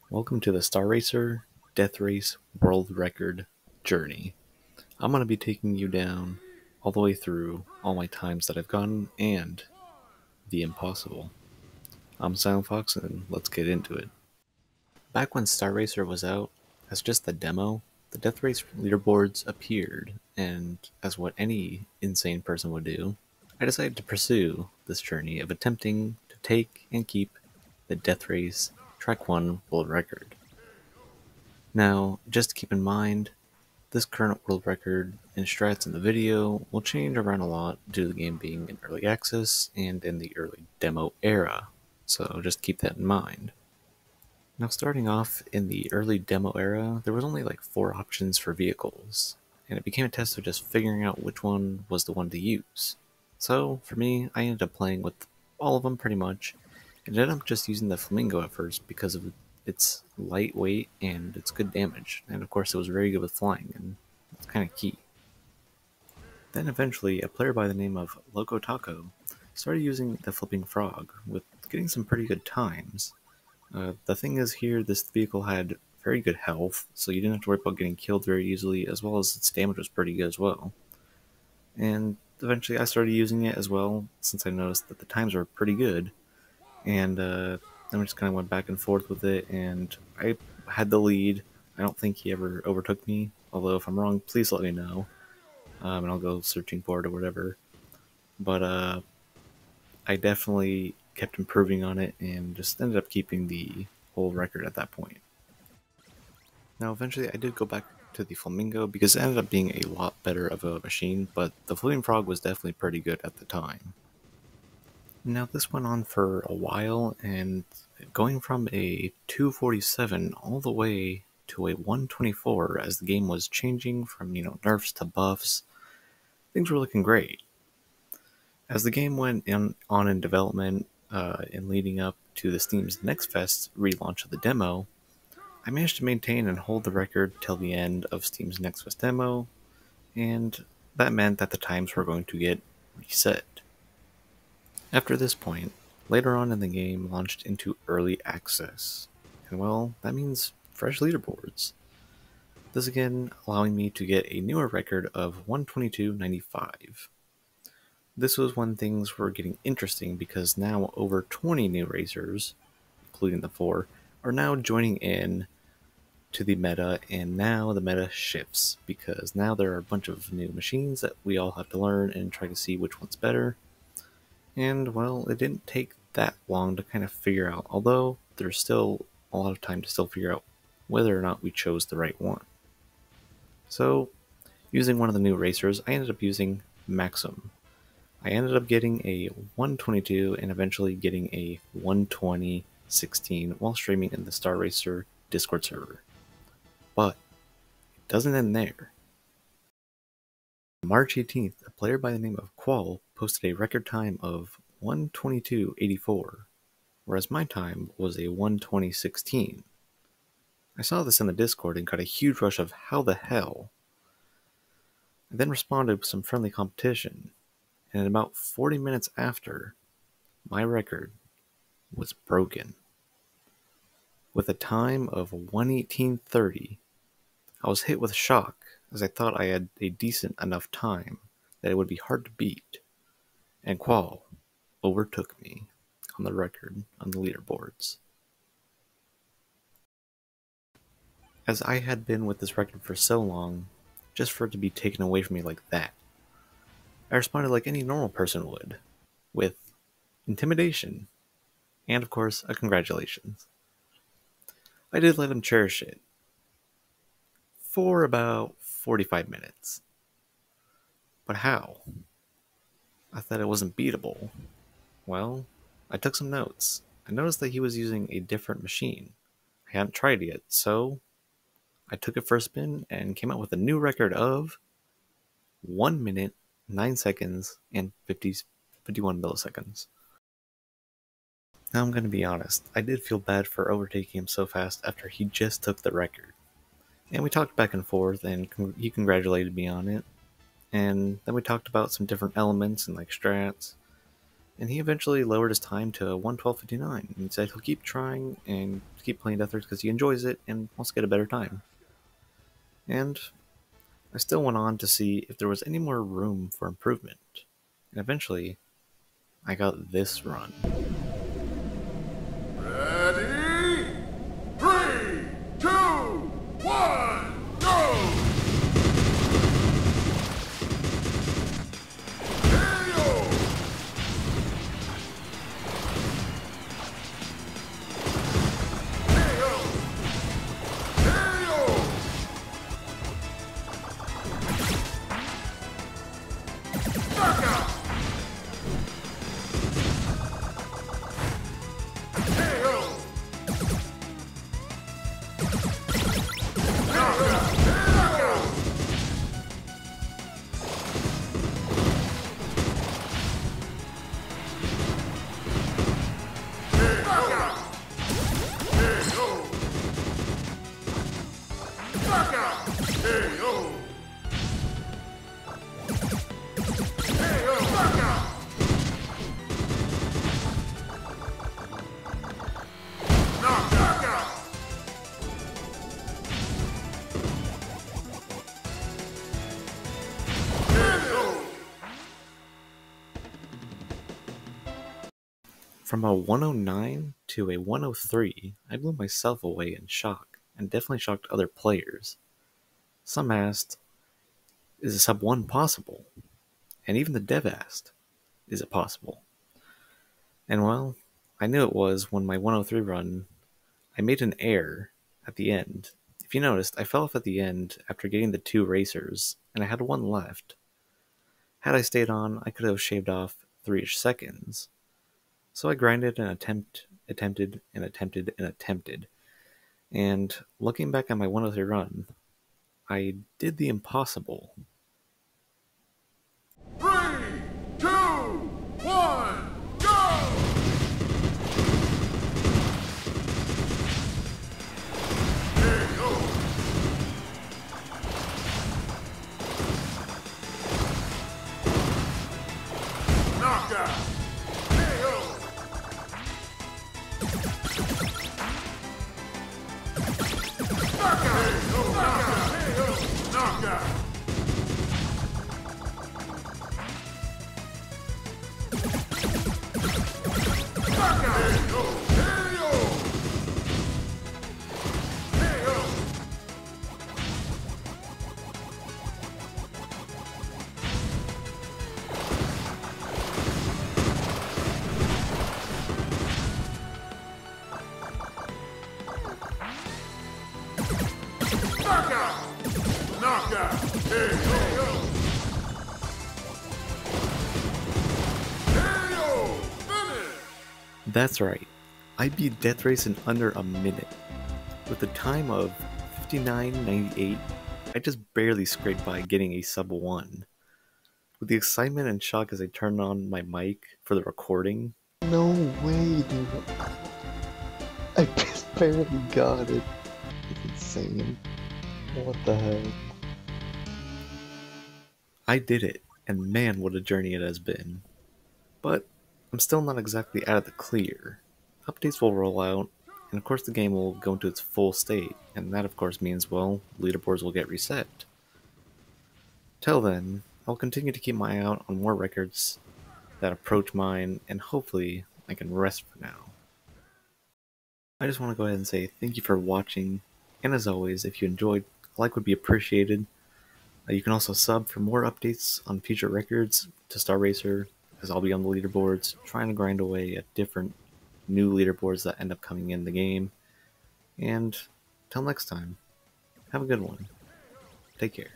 Welcome to the Star Racer Death Race World Record journey. I'm going to be taking you down all the way through all my times that I've gotten and the impossible. I'm Silent Fox and let's get into it. Back when Star Racer was out, as just the demo, the Death Race leaderboards appeared, and as what any insane person would do, I decided to pursue this journey of attempting to take and keep the Death Race Track 1 world record. Now, just to keep in mind, this current world record and strats in the video will change around a lot due to the game being in early access and in the early demo era, so just keep that in mind. Now starting off in the early demo era, there was only like 4 options for vehicles, and it became a test of just figuring out which one was the one to use. So for me, I ended up playing with all of them pretty much, and ended up just using the Flamingo at first because of its lightweight and its good damage, and of course it was very good with flying, and it's kind of key. Then eventually, a player by the name of Loco Taco started using the Flipping Frog, with getting some pretty good times. The thing is here, this vehicle had very good health, so you didn't have to worry about getting killed very easily, as well as its damage was pretty good as well. And eventually I started using it as well, since I noticed that the times were pretty good, and then we just kind of went back and forth with it, and I had the lead. I don't think he ever overtook me, although if I'm wrong, please let me know, and I'll go searching for it or whatever. But I definitely kept improving on it and just ended up keeping the whole record at that point. Now, eventually, I did go back to the Flamingo because it ended up being a lot better of a machine, but the Flipping Frog was definitely pretty good at the time. Now, this went on for a while, and going from a 247 all the way to a 124 as the game was changing from, nerfs to buffs, things were looking great. As the game went on in development and leading up to the Steam's Next Fest relaunch of the demo, I managed to maintain and hold the record till the end of Steam's Next Fest demo, and that meant that the times were going to get reset. After this point, later on in the game launched into early access, and well, that means fresh leaderboards. This again allowing me to get a newer record of 122.95. This was when things were getting interesting because now over 20 new racers, including the 4, are now joining in to the meta, and now the meta shifts because now there are a bunch of new machines that we all have to learn and try to see which one's better. And well, it didn't take that long to kind of figure out, although there's still a lot of time to still figure out whether or not we chose the right one. So, using one of the new racers, I ended up using Maxim. I ended up getting a 122 and eventually getting a 120.16 while streaming in the Star Racer Discord server. But it doesn't end there. On March 18th, a player by the name of Qual posted a record time of 122.84, whereas my time was a 120.16. I saw this in the Discord and got a huge rush of how the hell. I then responded with some friendly competition, and about 40 minutes after, my record was broken. With a time of 118.30, I was hit with shock as I thought I had a decent enough time that it would be hard to beat, and Qual overtook me on the record on the leaderboards. As I had been with this record for so long, just for it to be taken away from me like that, I responded like any normal person would, with intimidation, and of course, a congratulations. I did let him cherish it for about 45 minutes. But how? I thought it wasn't beatable. Well, I took some notes. I noticed that he was using a different machine. I hadn't tried it yet, so I took it for a spin and came out with a new record of 1 minute, 9 seconds, and 51 milliseconds. Now I'm going to be honest, I did feel bad for overtaking him so fast after he just took the record. And we talked back and forth, and he congratulated me on it. And then we talked about some different elements and like strats. And he eventually lowered his time to 1:12:59 and said he'll keep trying and keep playing Death Race because he enjoys it and wants to get a better time. And I still went on to see if there was any more room for improvement. And eventually, I got this run. Ready? 3, 2, 1, go! From a 109 to a 103, I blew myself away in shock, and definitely shocked other players. Some asked, is a sub 1 possible? And even the dev asked, is it possible? And well, I knew it was when my 103 run, I made an error at the end. If you noticed, I fell off at the end after getting the 2 racers, and I had 1 left. Had I stayed on, I could have shaved off 3-ish seconds. So I grinded and attempted. And looking back at my 103 run, I did the impossible. 3, 2, 1, go! Knockout! That's right, I beat Death Race in under a minute. With a time of 59.98, I just barely scraped by getting a sub 1. With the excitement and shock as I turned on my mic for the recording. No way, dude. I just barely got it. It's insane. What the heck? I did it, and man, what a journey it has been. But I'm still not exactly out of the clear. Updates will roll out, and of course the game will go into its full state, and that of course means, well, leaderboards will get reset. Till then, I'll continue to keep my eye out on more records that approach mine, and hopefully I can rest for now. I just want to go ahead and say thank you for watching, and as always, if you enjoyed, a like would be appreciated. You can also sub for more updates on future records to Star Racer, as I'll be on the leaderboards, trying to grind away at different new leaderboards that end up coming in the game. And till next time, have a good one. Take care.